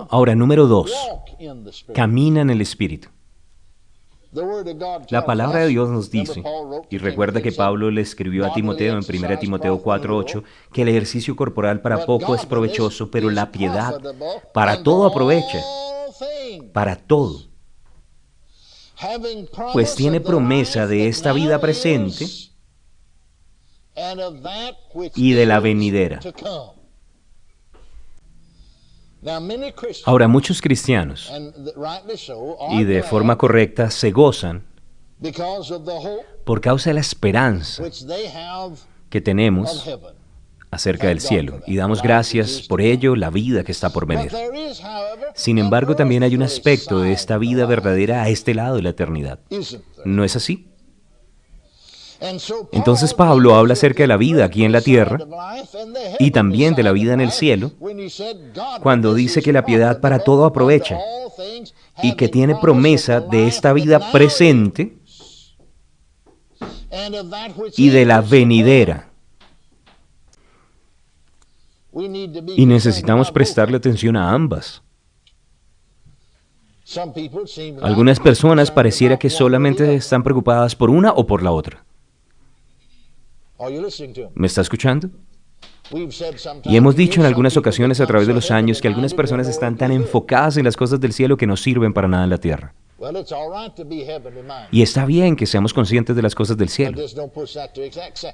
Ahora, número 2, camina en el Espíritu. La palabra de Dios nos dice, y recuerda que Pablo le escribió a Timoteo en 1 Timoteo 4:8, que el ejercicio corporal para poco es provechoso, pero la piedad para todo aprovecha, para todo. Pues tiene promesa de esta vida presente y de la venidera. Ahora, muchos cristianos, y de forma correcta, se gozan por causa de la esperanza que tenemos acerca del cielo, y damos gracias por ello, la vida que está por venir. Sin embargo, también hay un aspecto de esta vida verdadera a este lado de la eternidad. ¿No es así? Entonces Pablo habla acerca de la vida aquí en la tierra y también de la vida en el cielo, cuando dice que la piedad para todo aprovecha y que tiene promesa de esta vida presente y de la venidera. Y necesitamos prestarle atención a ambas. Algunas personas pareciera que solamente están preocupadas por una o por la otra. ¿Me está escuchando? Y hemos dicho en algunas ocasiones a través de los años que algunas personas están tan enfocadas en las cosas del cielo que no sirven para nada en la tierra. Y está bien que seamos conscientes de las cosas del cielo,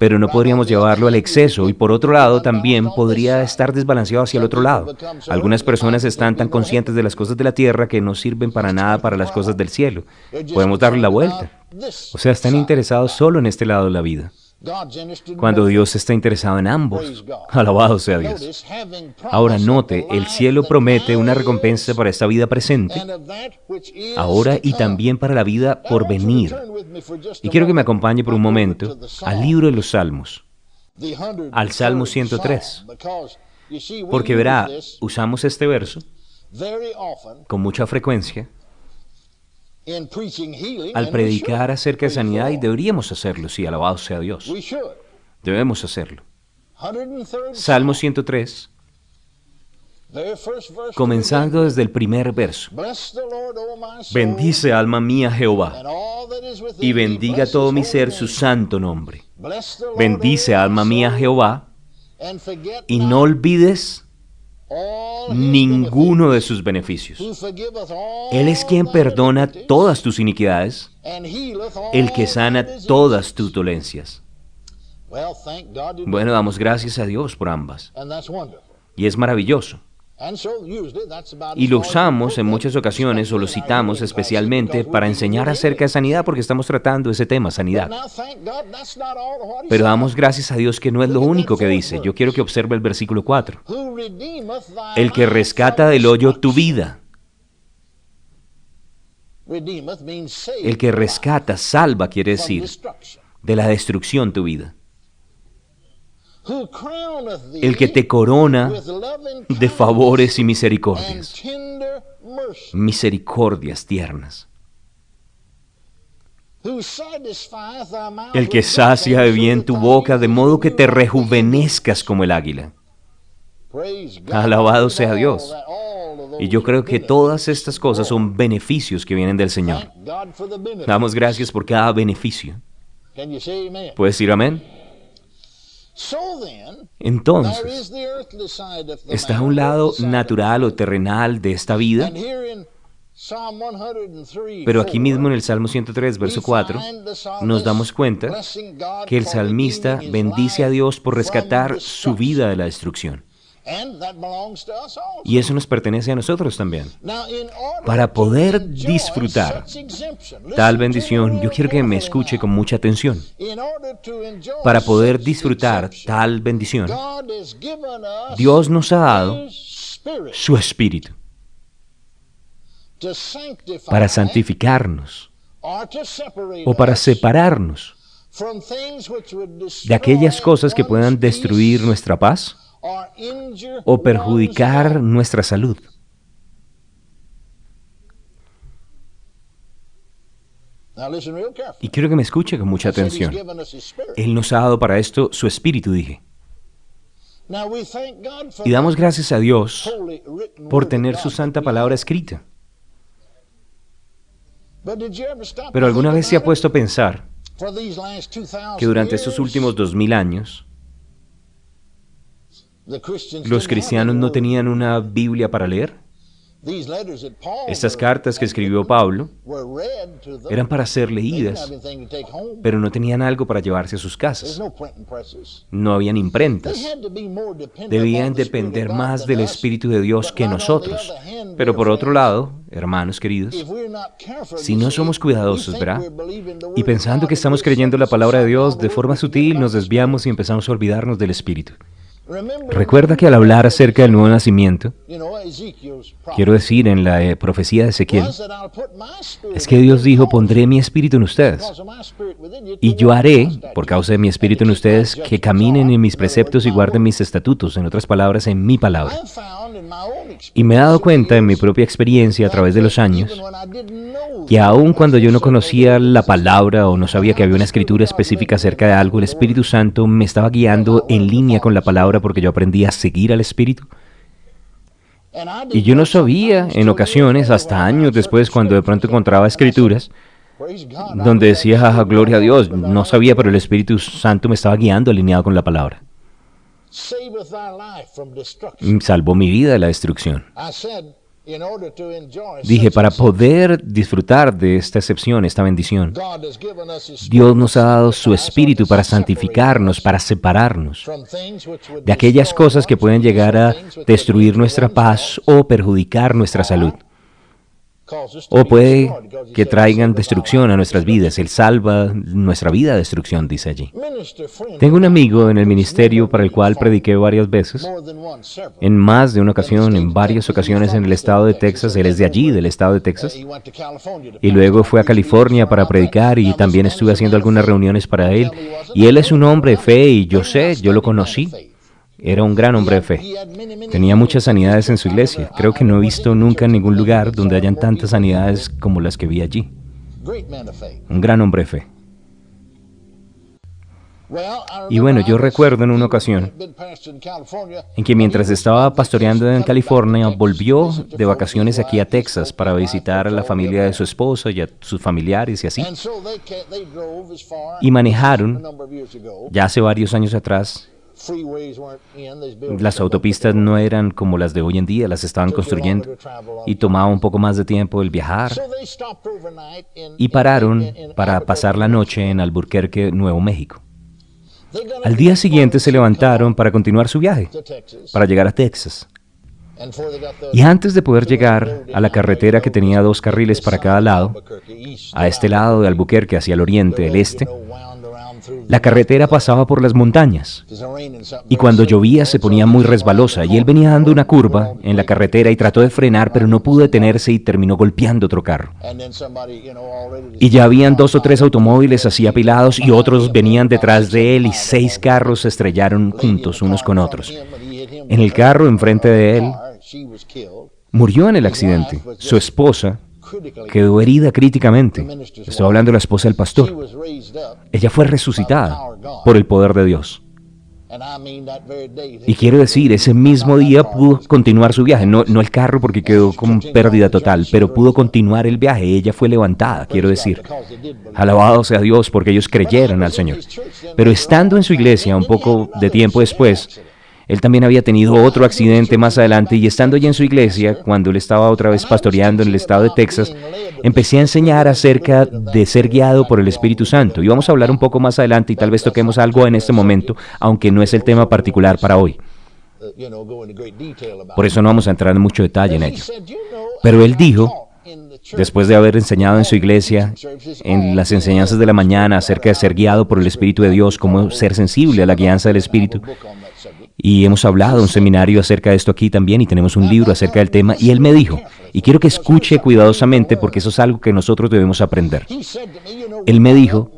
pero no podríamos llevarlo al exceso, y por otro lado también podría estar desbalanceado hacia el otro lado. Algunas personas están tan conscientes de las cosas de la tierra que no sirven para nada para las cosas del cielo. Podemos darle la vuelta. O sea, están interesados solo en este lado de la vida, cuando Dios está interesado en ambos. Alabado sea Dios. Ahora note, el cielo promete una recompensa para esta vida presente, ahora y también para la vida por venir. Y quiero que me acompañe por un momento al libro de los Salmos, al Salmo 103, porque verá, usamos este verso con mucha frecuencia al predicar acerca de sanidad, y deberíamos hacerlo, sí, alabado sea Dios. Debemos hacerlo. Salmo 103, comenzando desde el primer verso. Bendice, alma mía, Jehová, y bendiga todo mi ser su santo nombre. Bendice, alma mía, Jehová, y no olvides ninguno de sus beneficios. Él es quien perdona todas tus iniquidades, el que sana todas tus dolencias. Bueno, damos gracias a Dios por ambas. Y es maravilloso. Y lo usamos en muchas ocasiones, o lo citamos especialmente para enseñar acerca de sanidad, porque estamos tratando ese tema, sanidad. Pero damos gracias a Dios que no es lo único que dice. Yo quiero que observe el versículo 4. El que rescata del hoyo tu vida. El que rescata, salva, quiere decir, de la destrucción tu vida. El que te corona de favores y misericordias, misericordias tiernas. El que sacia de bien tu boca, de modo que te rejuvenezcas como el águila. Alabado sea Dios. Y yo creo que todas estas cosas son beneficios que vienen del Señor. Damos gracias por cada beneficio. ¿Puedes decir amén? Entonces, está a un lado natural o terrenal de esta vida, pero aquí mismo en el Salmo 103, verso 4, nos damos cuenta que el salmista bendice a Dios por rescatar su vida de la destrucción. Y eso nos pertenece a nosotros también. Para poder disfrutar tal bendición, yo quiero que me escuche con mucha atención. Para poder disfrutar tal bendición, Dios nos ha dado su Espíritu para santificarnos o para separarnos de aquellas cosas que puedan destruir nuestra paz o perjudicar nuestra salud. Y quiero que me escuche con mucha atención. Él nos ha dado para esto su Espíritu, dije. Y damos gracias a Dios por tener su santa palabra escrita. Pero ¿alguna vez se ha puesto a pensar que durante estos últimos 2000 años los cristianos no tenían una Biblia para leer? Estas cartas que escribió Pablo eran para ser leídas, pero no tenían algo para llevarse a sus casas. No habían imprentas. Debían depender más del Espíritu de Dios que nosotros. Pero por otro lado, hermanos queridos, si no somos cuidadosos, ¿verdad? Y pensando que estamos creyendo la palabra de Dios de forma sutil, nos desviamos y empezamos a olvidarnos del Espíritu. Recuerda que al hablar acerca del nuevo nacimiento, quiero decir, en la profecía de Ezequiel, es que Dios dijo, pondré mi espíritu en ustedes, y yo haré, por causa de mi espíritu en ustedes, que caminen en mis preceptos y guarden mis estatutos, en otras palabras, en mi palabra. Y me he dado cuenta en mi propia experiencia a través de los años, que aun cuando yo no conocía la palabra o no sabía que había una escritura específica acerca de algo, el Espíritu Santo me estaba guiando en línea con la palabra porque yo aprendí a seguir al Espíritu. Y yo no sabía en ocasiones, hasta años después, cuando de pronto encontraba escrituras, donde decía, gloria a Dios, no sabía, pero el Espíritu Santo me estaba guiando alineado con la palabra. Salvó mi vida de la destrucción. Dije, para poder disfrutar de esta excepción, esta bendición, Dios nos ha dado su Espíritu para santificarnos, para separarnos de aquellas cosas que pueden llegar a destruir nuestra paz o perjudicar nuestra salud. O puede que traigan destrucción a nuestras vidas. Él salva nuestra vida de destrucción, dice allí. Tengo un amigo en el ministerio para el cual prediqué varias veces, en más de una ocasión, en varias ocasiones en el estado de Texas. Él es de allí, del estado de Texas. Y luego fue a California para predicar y también estuve haciendo algunas reuniones para él. Y él es un hombre de fe y yo lo conocí. Era un gran hombre de fe. Tenía muchas sanidades en su iglesia. Creo que no he visto nunca en ningún lugar donde hayan tantas sanidades como las que vi allí. Un gran hombre de fe. Y bueno, yo recuerdo en una ocasión en que mientras estaba pastoreando en California, volvió de vacaciones aquí a Texas para visitar a la familia de su esposa y a sus familiares y así. Y manejaron, ya hace varios años atrás, las autopistas no eran como las de hoy en día, las estaban construyendo y tomaba un poco más de tiempo el viajar. Y pararon para pasar la noche en Albuquerque, Nuevo México. Al día siguiente se levantaron para continuar su viaje, para llegar a Texas. Y antes de poder llegar a la carretera que tenía 2 carriles para cada lado, a este lado de Albuquerque hacia el oriente, el este, la carretera pasaba por las montañas y cuando llovía se ponía muy resbalosa y él venía dando una curva en la carretera y trató de frenar, pero no pudo detenerse y terminó golpeando otro carro. Y ya habían 2 o 3 automóviles así apilados y otros venían detrás de él y 6 carros se estrellaron juntos unos con otros. En el carro enfrente de él murió en el accidente. Su esposa quedó herida críticamente. Estoy hablando de la esposa del pastor. Ella fue resucitada por el poder de Dios. Y quiero decir, ese mismo día pudo continuar su viaje. No el carro porque quedó con pérdida total, pero pudo continuar el viaje. Ella fue levantada, quiero decir. Alabado sea Dios porque ellos creyeron al Señor. Pero estando en su iglesia un poco de tiempo después, él también había tenido otro accidente más adelante y estando allí en su iglesia, cuando él estaba otra vez pastoreando en el estado de Texas, empecé a enseñar acerca de ser guiado por el Espíritu Santo. Y vamos a hablar un poco más adelante y tal vez toquemos algo en este momento, aunque no es el tema particular para hoy. Por eso no vamos a entrar en mucho detalle en ello. Pero él dijo, después de haber enseñado en su iglesia, en las enseñanzas de la mañana acerca de ser guiado por el Espíritu de Dios, cómo ser sensible a la guianza del Espíritu, y hemos hablado en un seminario acerca de esto aquí también y tenemos un libro acerca del tema. Y él me dijo, y quiero que escuche cuidadosamente porque eso es algo que nosotros debemos aprender. Él me dijo,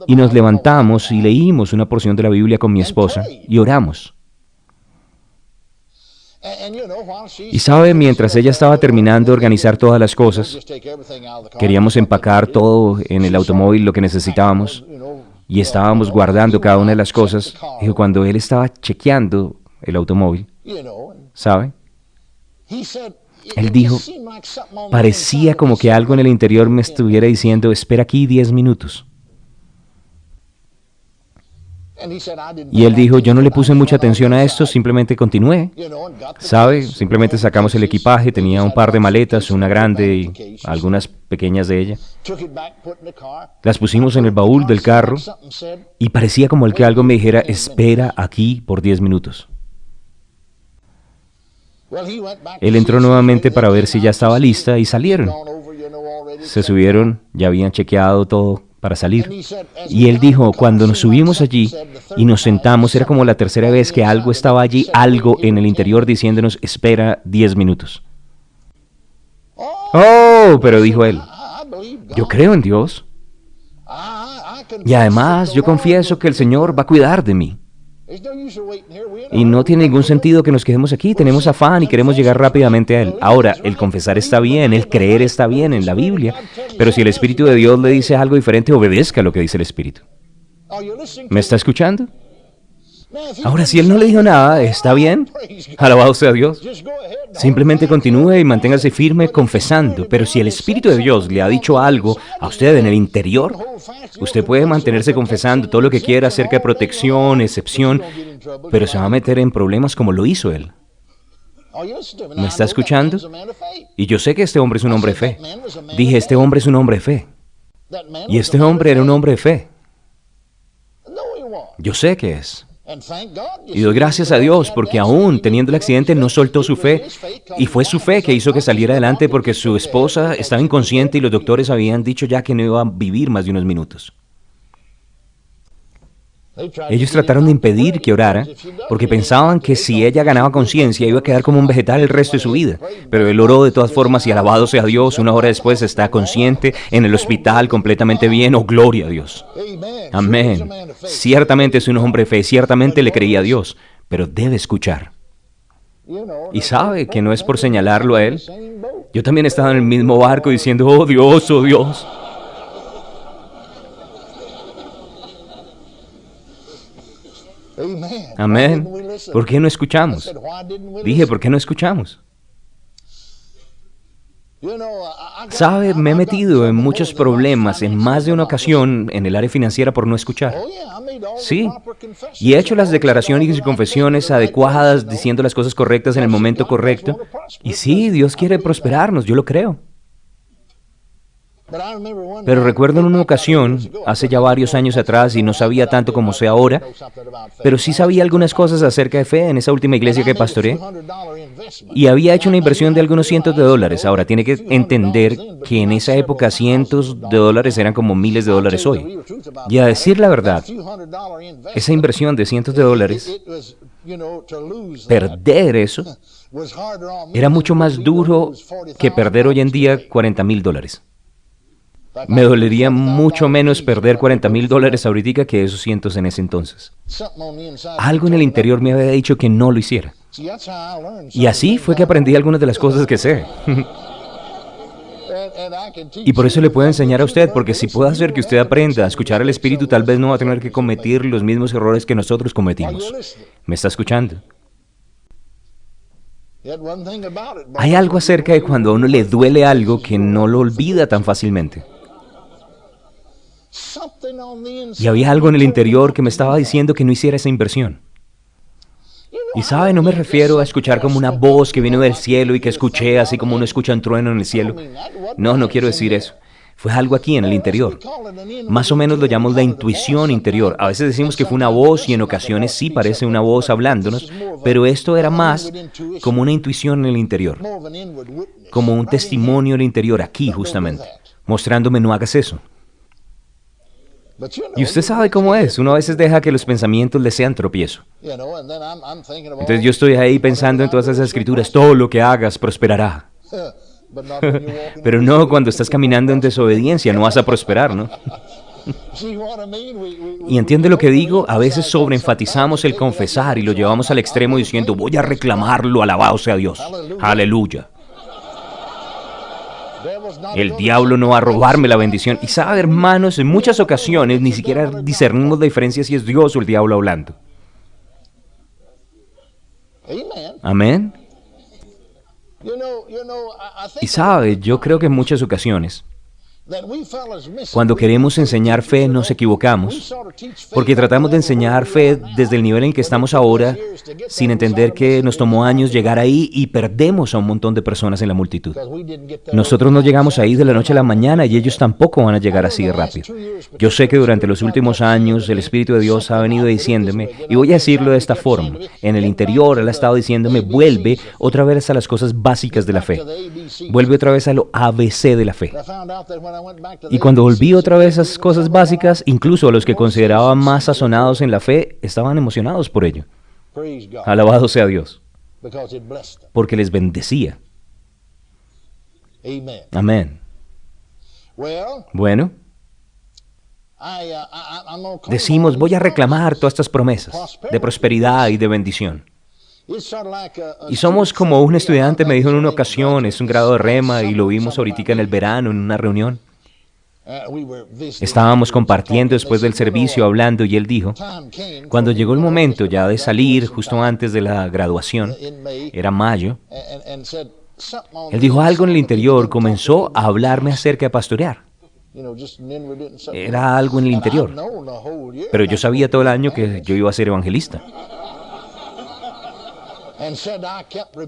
y nos levantamos y leímos una porción de la Biblia con mi esposa y oramos. Y sabe, mientras ella estaba terminando de organizar todas las cosas, queríamos empacar todo en el automóvil, lo que necesitábamos. Y estábamos guardando cada una de las cosas. Y cuando él estaba chequeando el automóvil, ¿sabe? Él dijo, parecía como que algo en el interior me estuviera diciendo, espera aquí 10 minutos. Y él dijo, yo no le puse mucha atención a esto, simplemente continué. ¿Sabe? Simplemente sacamos el equipaje, tenía un par de maletas, una grande y algunas pequeñas de ella. Las pusimos en el baúl del carro y parecía como el que algo me dijera, espera aquí por 10 minutos. Él entró nuevamente para ver si ya estaba lista y salieron. Se subieron, ya habían chequeado todo para salir. Y él dijo, cuando nos subimos allí y nos sentamos, era como la tercera vez que algo estaba allí, algo en el interior diciéndonos, espera 10 minutos. Oh, pero dijo él, yo creo en Dios. Y además yo confieso que el Señor va a cuidar de mí. Y no tiene ningún sentido que nos quedemos aquí, tenemos afán y queremos llegar rápidamente a Él. Ahora, el confesar está bien, el creer está bien en la Biblia, pero si el Espíritu de Dios le dice algo diferente, obedezca lo que dice el Espíritu. ¿Me está escuchando? Ahora, si Él no le dijo nada, está bien, alabado sea Dios. Simplemente continúe y manténgase firme confesando, pero si el Espíritu de Dios le ha dicho algo a usted en el interior, usted puede mantenerse confesando todo lo que quiera acerca de protección, excepción, pero se va a meter en problemas como lo hizo él. ¿Me está escuchando? Y yo sé que este hombre es un hombre de fe. Dije, este hombre es un hombre de fe. Y este hombre era un hombre de fe. Yo sé que es. Y doy gracias a Dios porque aún teniendo el accidente no soltó su fe y fue su fe que hizo que saliera adelante porque su esposa estaba inconsciente y los doctores habían dicho ya que no iba a vivir más de unos minutos. Ellos trataron de impedir que orara porque pensaban que si ella ganaba conciencia iba a quedar como un vegetal el resto de su vida. Pero él oró de todas formas y alabado sea Dios, una hora después está consciente en el hospital completamente bien. ¡Oh, gloria a Dios! Amén. Ciertamente es un hombre de fe, ciertamente le creía a Dios, pero debe escuchar. Y sabe que no es por señalarlo a él. Yo también estaba en el mismo barco diciendo, ¡oh Dios, oh Dios! Amén. ¿Por qué no escuchamos? Dije, ¿por qué no escuchamos? Sabe, me he metido en muchos problemas en más de una ocasión en el área financiera por no escuchar. Sí, y he hecho las declaraciones y confesiones adecuadas, diciendo las cosas correctas en el momento correcto. Y sí, Dios quiere prosperarnos, yo lo creo. Pero recuerdo en una ocasión, hace ya varios años atrás, y no sabía tanto como sé ahora, pero sí sabía algunas cosas acerca de fe en esa última iglesia que pastoreé, y había hecho una inversión de algunos cientos de dólares. Ahora, tiene que entender que en esa época cientos de dólares eran como miles de dólares hoy. Y a decir la verdad, esa inversión de cientos de dólares, perder eso, era mucho más duro que perder hoy en día $40,000. Me dolería mucho menos perder $40,000 ahorita que esos cientos en ese entonces. Algo en el interior me había dicho que no lo hiciera. Y así fue que aprendí algunas de las cosas que sé. Y por eso le puedo enseñar a usted, porque si puedo hacer que usted aprenda a escuchar al Espíritu, tal vez no va a tener que cometer los mismos errores que nosotros cometimos. ¿Me está escuchando? Hay algo acerca de cuando a uno le duele algo que no lo olvida tan fácilmente. Y había algo en el interior que me estaba diciendo que no hiciera esa inversión. Y sabe, no me refiero a escuchar como una voz que vino del cielo y que escuché así como uno escucha un trueno en el cielo. No, no quiero decir eso. Fue algo aquí en el interior. Más o menos lo llamamos la intuición interior. A veces decimos que fue una voz y en ocasiones sí parece una voz hablándonos, pero esto era más como una intuición en el interior, como un testimonio en el interior aquí justamente, mostrándome no hagas eso. Y usted sabe cómo es, uno a veces deja que los pensamientos le sean tropiezo. Entonces yo estoy ahí pensando en todas esas escrituras, todo lo que hagas prosperará. Pero no cuando estás caminando en desobediencia, no vas a prosperar, ¿no? Y entiende lo que digo, a veces sobreenfatizamos el confesar y lo llevamos al extremo diciendo, voy a reclamarlo, alabado sea Dios. Aleluya. El diablo no va a robarme la bendición. Y sabe, hermanos, en muchas ocasiones ni siquiera discernimos la diferencia si es Dios o el diablo hablando. Amén. Y sabe, yo creo que en muchas ocasiones, cuando queremos enseñar fe, nos equivocamos, porque tratamos de enseñar fe desde el nivel en que estamos ahora, sin entender que nos tomó años llegar ahí y perdemos a un montón de personas en la multitud. Nosotros no llegamos ahí de la noche a la mañana y ellos tampoco van a llegar así de rápido. Yo sé que durante los últimos años el Espíritu de Dios ha venido diciéndome, y voy a decirlo de esta forma, en el interior Él ha estado diciéndome, vuelve otra vez a las cosas básicas de la fe, vuelve otra vez a lo ABC de la fe. Y cuando volví otra vez a esas cosas básicas, incluso a los que consideraban más sazonados en la fe, estaban emocionados por ello. Alabado sea Dios, porque les bendecía. Amén. Bueno, decimos, voy a reclamar todas estas promesas de prosperidad y de bendición. Y somos como un estudiante me dijo en una ocasión, es un grado de rema y lo vimos ahorita en el verano en una reunión. Estábamos compartiendo después del servicio, hablando, y él dijo, cuando llegó el momento ya de salir, justo antes de la graduación, era mayo, él dijo, algo en el interior comenzó a hablarme acerca de pastorear. Era algo en el interior, pero yo sabía todo el año que yo iba a ser evangelista.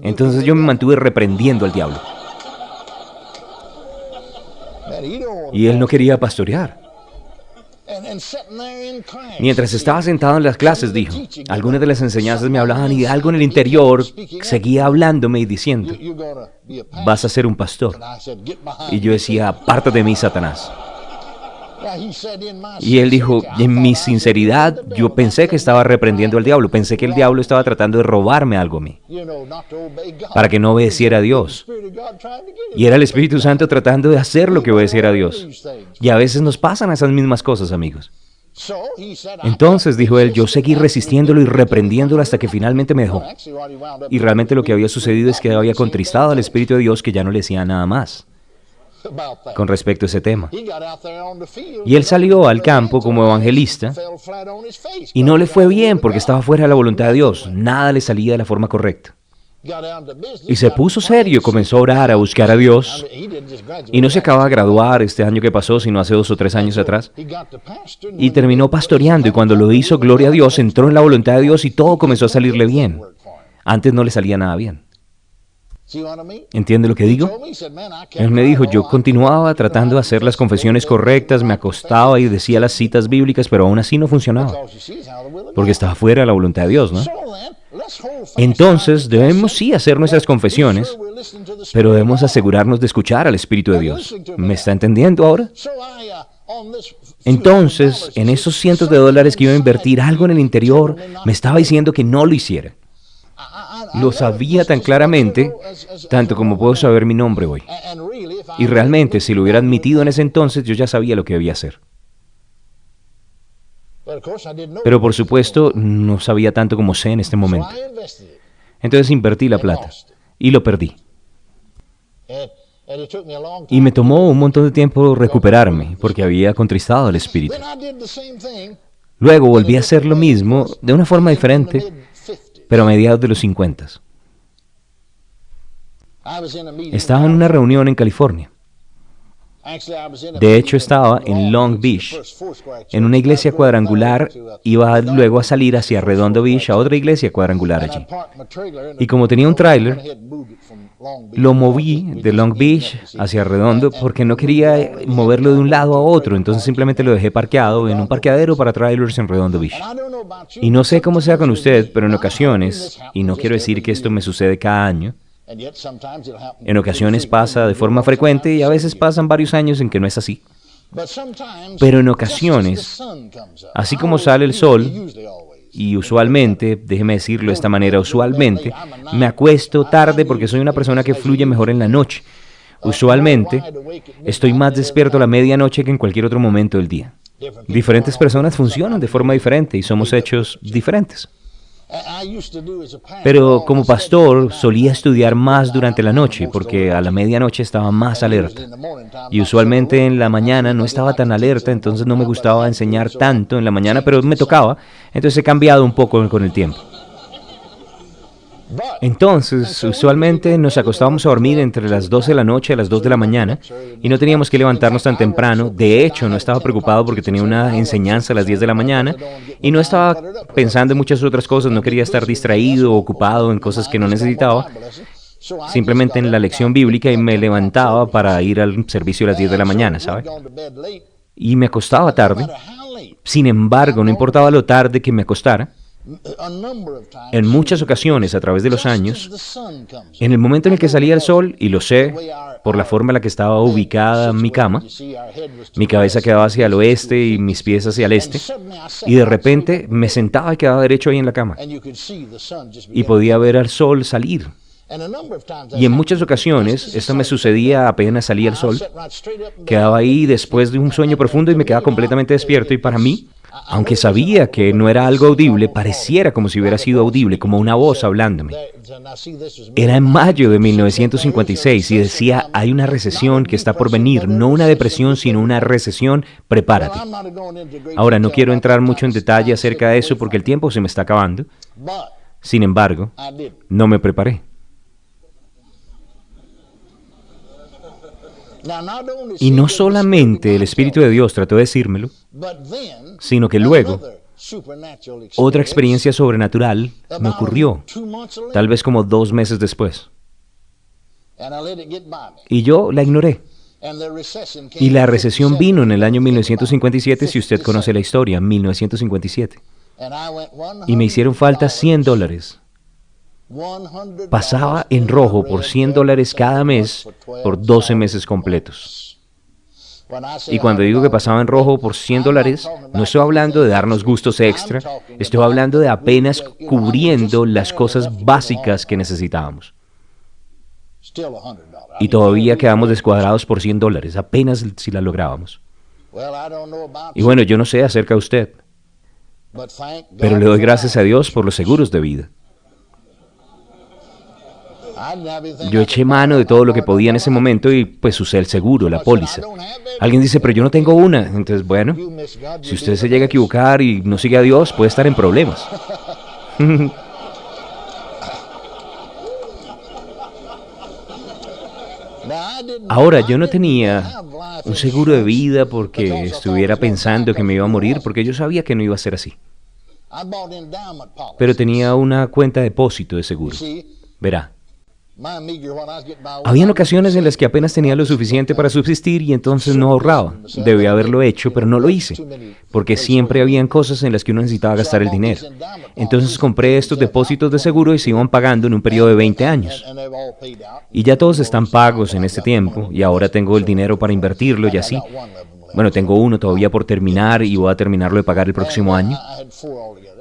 Entonces yo me mantuve reprendiendo al diablo. Y él no quería pastorear. Mientras estaba sentado en las clases, dijo, algunas de las enseñanzas me hablaban y algo en el interior seguía hablándome y diciendo, vas a ser un pastor. Y yo decía, apártate de mí, Satanás. Y él dijo, en mi sinceridad, yo pensé que estaba reprendiendo al diablo, pensé que el diablo estaba tratando de robarme algo a mí, para que no obedeciera a Dios. Y era el Espíritu Santo tratando de hacer lo que obedeciera a Dios. Y a veces nos pasan esas mismas cosas, amigos. Entonces, dijo él, yo seguí resistiéndolo y reprendiéndolo hasta que finalmente me dejó. Y realmente lo que había sucedido es que había contristado al Espíritu de Dios, que ya no le decía nada más con respecto a ese tema. Y él salió al campo como evangelista y no le fue bien porque estaba fuera de la voluntad de Dios. Nada le salía de la forma correcta. Y se puso serio, comenzó a orar, a buscar a Dios. Y no se acaba de graduar este año que pasó, sino hace 2 o 3 años atrás. Y terminó pastoreando, y cuando lo hizo, gloria a Dios, entró en la voluntad de Dios y todo comenzó a salirle bien. Antes no le salía nada bien. ¿Entiende lo que digo? Él me dijo, yo continuaba tratando de hacer las confesiones correctas, me acostaba y decía las citas bíblicas, pero aún así no funcionaba, porque estaba fuera de la voluntad de Dios, ¿no? Entonces, debemos sí hacer nuestras confesiones, pero debemos asegurarnos de escuchar al Espíritu de Dios. ¿Me está entendiendo ahora? Entonces, en esos cientos de dólares que iba a invertir, algo en el interior me estaba diciendo que no lo hiciera. Lo sabía tan claramente, tanto como puedo saber mi nombre hoy. Y realmente, si lo hubiera admitido en ese entonces, yo ya sabía lo que debía hacer. Pero por supuesto, no sabía tanto como sé en este momento. Entonces invertí la plata y lo perdí. Y me tomó un montón de tiempo recuperarme, porque había contristado al Espíritu. Luego volví a hacer lo mismo, de una forma diferente, pero a mediados de los 50. Estaba en una reunión en California. De hecho, estaba en Long Beach, en una iglesia cuadrangular, iba luego a salir hacia Redondo Beach, a otra iglesia cuadrangular allí. Y como tenía un tráiler, lo moví de Long Beach hacia Redondo porque no quería moverlo de un lado a otro, entonces simplemente lo dejé parqueado en un parqueadero para trailers en Redondo Beach. Y no sé cómo sea con usted, pero en ocasiones, y no quiero decir que esto me sucede cada año, en ocasiones pasa de forma frecuente y a veces pasan varios años en que no es así. Pero en ocasiones, así como sale el sol, y usualmente, déjeme decirlo de esta manera, usualmente, me acuesto tarde porque soy una persona que fluye mejor en la noche. Usualmente, estoy más despierto a la medianoche que en cualquier otro momento del día. Diferentes personas funcionan de forma diferente y somos hechos diferentes. Pero como pastor solía estudiar más durante la noche porque a la medianoche estaba más alerta y usualmente en la mañana no estaba tan alerta, entonces no me gustaba enseñar tanto en la mañana, pero me tocaba, entonces he cambiado un poco con el tiempo. Entonces, usualmente nos acostábamos a dormir entre las 12 de la noche a las 2 de la mañana y no teníamos que levantarnos tan temprano. De hecho, no estaba preocupado porque tenía una enseñanza a las 10 de la mañana y no estaba pensando en muchas otras cosas, no quería estar distraído o ocupado en cosas que no necesitaba, simplemente en la lección bíblica, y me levantaba para ir al servicio a las 10 de la mañana, ¿sabe? Y me acostaba tarde. Sin embargo, no importaba lo tarde que me acostara, en muchas ocasiones a través de los años, en el momento en el que salía el sol, y lo sé por la forma en la que estaba ubicada mi cama, mi cabeza quedaba hacia el oeste y mis pies hacia el este, y de repente me sentaba y quedaba derecho ahí en la cama, y podía ver al sol salir. Y en muchas ocasiones esto me sucedía apenas salía el sol. Quedaba ahí después de un sueño profundo y me quedaba completamente despierto, y para mí, aunque sabía que no era algo audible, pareciera como si hubiera sido audible, como una voz hablándome. Era en mayo de 1956 y decía: hay una recesión que está por venir, no una depresión, sino una recesión, prepárate. Ahora, no quiero entrar mucho en detalle acerca de eso porque el tiempo se me está acabando. Sin embargo, no me preparé. Y no solamente el Espíritu de Dios trató de decírmelo, sino que luego otra experiencia sobrenatural me ocurrió, tal vez como 2 meses después. Y yo la ignoré. Y la recesión vino en el año 1957, si usted conoce la historia, 1957. Y me hicieron falta $100. Pasaba en rojo por $100 cada mes por 12 meses completos. Y cuando digo que pasaba en rojo por $100, no estoy hablando de darnos gustos extra, estoy hablando de apenas cubriendo las cosas básicas que necesitábamos. Y todavía quedamos descuadrados por $100, apenas si la lográbamos. Y bueno, yo no sé acerca de usted, pero le doy gracias a Dios por los seguros de vida. Yo eché mano de todo lo que podía en ese momento y pues usé el seguro, la póliza. Alguien dice: pero yo no tengo una. Entonces, bueno, si usted se llega a equivocar y no sigue a Dios, puede estar en problemas. Ahora, yo no tenía un seguro de vida porque estuviera pensando que me iba a morir, porque yo sabía que no iba a ser así. Pero tenía una cuenta de depósito de seguro. Verá. Habían ocasiones en las que apenas tenía lo suficiente para subsistir y entonces no ahorraba. Debía haberlo hecho, pero no lo hice, porque siempre habían cosas en las que uno necesitaba gastar el dinero. Entonces compré estos depósitos de seguro y se iban pagando en un periodo de 20 años. Y ya todos están pagos en este tiempo, y ahora tengo el dinero para invertirlo y así. Bueno, tengo uno todavía por terminar y voy a terminarlo de pagar el próximo año.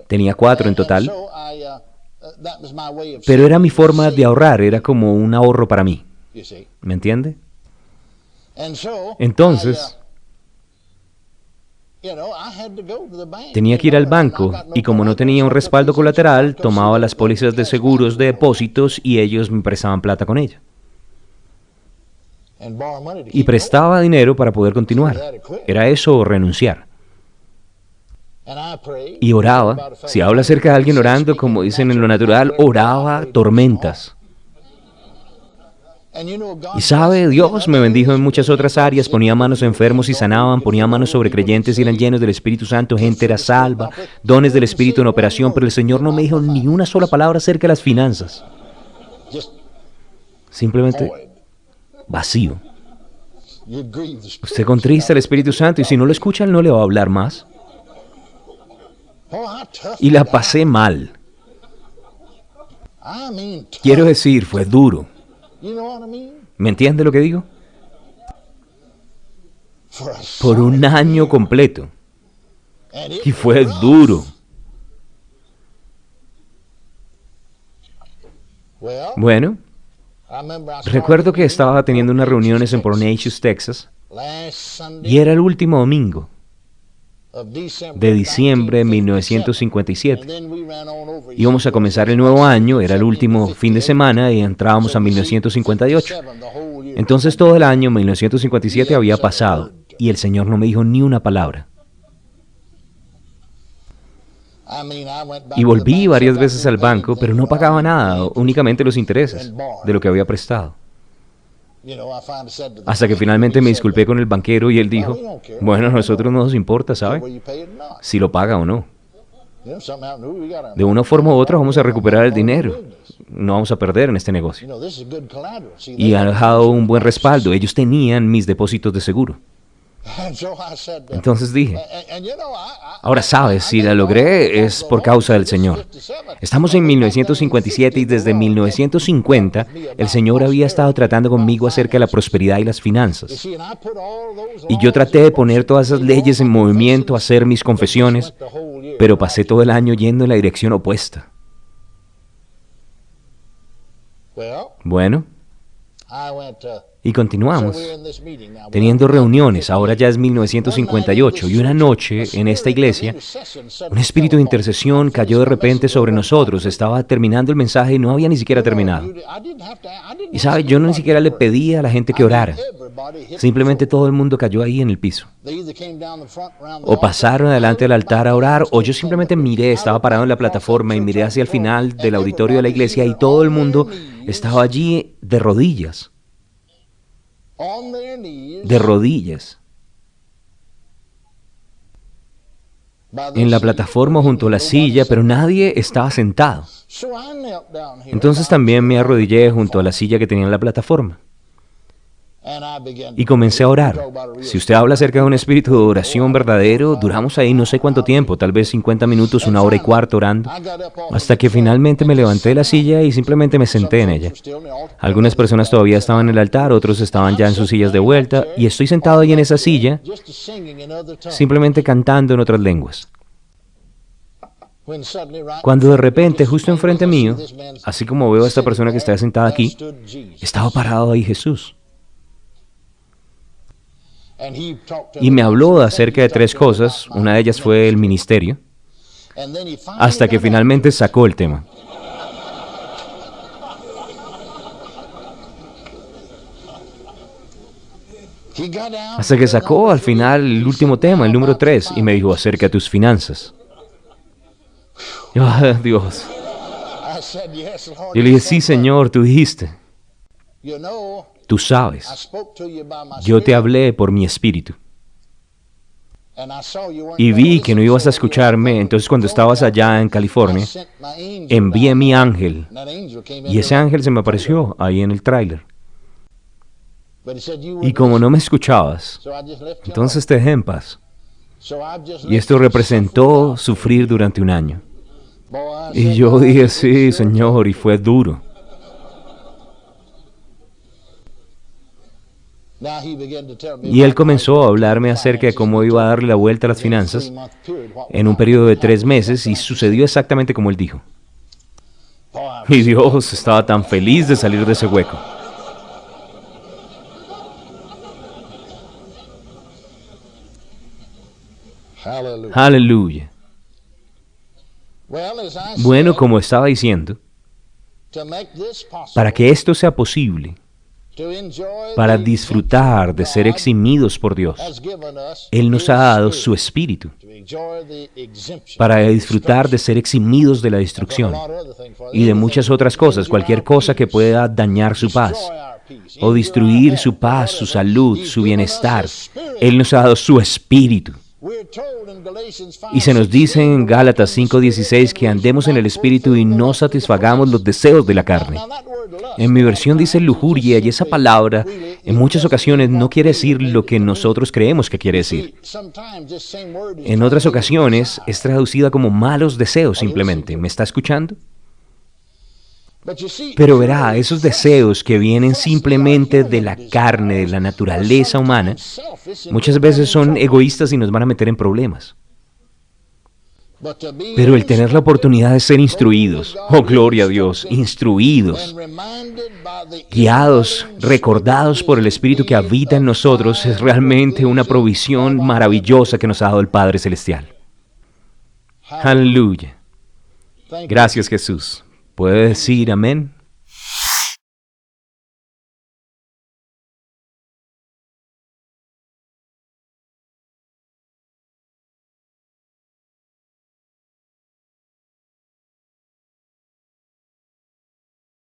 Tenía 4 en total. Pero era mi forma de ahorrar, era como un ahorro para mí. ¿Me entiende? Entonces, tenía que ir al banco y como no tenía un respaldo colateral, tomaba las pólizas de seguros de depósitos y ellos me prestaban plata con ella. Y prestaba dinero para poder continuar. Era eso o renunciar. Y oraba. Si habla acerca de alguien orando, como dicen en lo natural, oraba tormentas. Y sabe, Dios me bendijo en muchas otras áreas, ponía manos a enfermos y sanaban, ponía manos sobre creyentes y eran llenos del Espíritu Santo, gente era salva, dones del Espíritu en operación, pero el Señor no me dijo ni una sola palabra acerca de las finanzas. Simplemente vacío. Usted contrista al Espíritu Santo y si no lo escucha, Él no le va a hablar más. Y la pasé mal. Quiero decir, fue duro. ¿Me entiende lo que digo? Por un año completo. Y fue duro. Bueno, recuerdo que estaba teniendo unas reuniones en Port-Neches, Texas, y era el último domingo de diciembre de 1957. Íbamos a comenzar el nuevo año, era el último fin de semana y entrábamos a 1958. Entonces todo el año 1957 había pasado y el Señor no me dijo ni una palabra. Y volví varias veces al banco, pero no pagaba nada, únicamente los intereses de lo que había prestado. Hasta que finalmente me disculpé con el banquero y él dijo, bueno, a nosotros no nos importa, ¿sabe? Si lo paga o no. De una forma u otra vamos a recuperar el dinero. No vamos a perder en este negocio. Y ha dejado un buen respaldo. Ellos tenían mis depósitos de seguro. Entonces dije, ahora sabes, si la logré es por causa del Señor. Estamos en 1957 y desde 1950 el Señor había estado tratando conmigo acerca de la prosperidad y las finanzas. Y yo traté de poner todas esas leyes en movimiento, hacer mis confesiones, pero pasé todo el año yendo en la dirección opuesta. Bueno, y continuamos, teniendo reuniones, ahora ya es 1958, y una noche en esta iglesia, un espíritu de intercesión cayó de repente sobre nosotros, estaba terminando el mensaje y no había ni siquiera terminado. Y sabe, yo ni siquiera le pedí a la gente que orara, simplemente todo el mundo cayó ahí en el piso. O pasaron adelante del altar a orar, o yo simplemente miré, estaba parado en la plataforma y miré hacia el final del auditorio de la iglesia y todo el mundo estaba allí de rodillas. De rodillas. En la plataforma junto a la silla, pero nadie estaba sentado. Entonces también me arrodillé junto a la silla que tenía en la plataforma. Y comencé a orar. Si usted habla acerca de un espíritu de oración verdadero, duramos ahí no sé cuánto tiempo, tal vez 50 minutos, 1 hora y cuarto orando, hasta que finalmente me levanté de la silla y simplemente me senté en ella. Algunas personas todavía estaban en el altar, otros estaban ya en sus sillas de vuelta, y estoy sentado ahí en esa silla, simplemente cantando en otras lenguas. Cuando de repente, justo enfrente mío, así como veo a esta persona que está sentada aquí, estaba parado ahí Jesús. Y me habló acerca de 3 cosas, una de ellas fue el ministerio, hasta que finalmente sacó el tema. Hasta que sacó al final el último tema, el número 3, y me dijo acerca de tus finanzas. Oh, Dios. Yo le dije, sí, Señor, tú dijiste. Tú sabes, yo te hablé por mi espíritu. Y vi que no ibas a escucharme, entonces cuando estabas allá en California, envié mi ángel, y ese ángel se me apareció ahí en el tráiler. Y como no me escuchabas, entonces te dejé en paz. Y esto representó sufrir durante 1 año. Y yo dije, sí, Señor, y fue duro. Y él comenzó a hablarme acerca de cómo iba a darle la vuelta a las finanzas en un periodo de 3 meses y sucedió exactamente como él dijo. Y Dios estaba tan feliz de salir de ese hueco. Aleluya. Bueno, como estaba diciendo, para que esto sea posible, para disfrutar de ser eximidos por Dios, Él nos ha dado su Espíritu, para disfrutar de ser eximidos de la destrucción y de muchas otras cosas, cualquier cosa que pueda dañar su paz o destruir su paz, su salud, su bienestar. Él nos ha dado su Espíritu. Y se nos dice en Gálatas 5:16 que andemos en el Espíritu y no satisfagamos los deseos de la carne. En mi versión dice lujuria, y esa palabra en muchas ocasiones no quiere decir lo que nosotros creemos que quiere decir. En otras ocasiones es traducida como malos deseos simplemente. ¿Me está escuchando? Pero verá, esos deseos que vienen simplemente de la carne, de la naturaleza humana, muchas veces son egoístas y nos van a meter en problemas. Pero el tener la oportunidad de ser instruidos, oh gloria a Dios, instruidos, guiados, recordados por el Espíritu que habita en nosotros, es realmente una provisión maravillosa que nos ha dado el Padre Celestial. Aleluya. Gracias, Jesús. ¿Puede decir amén?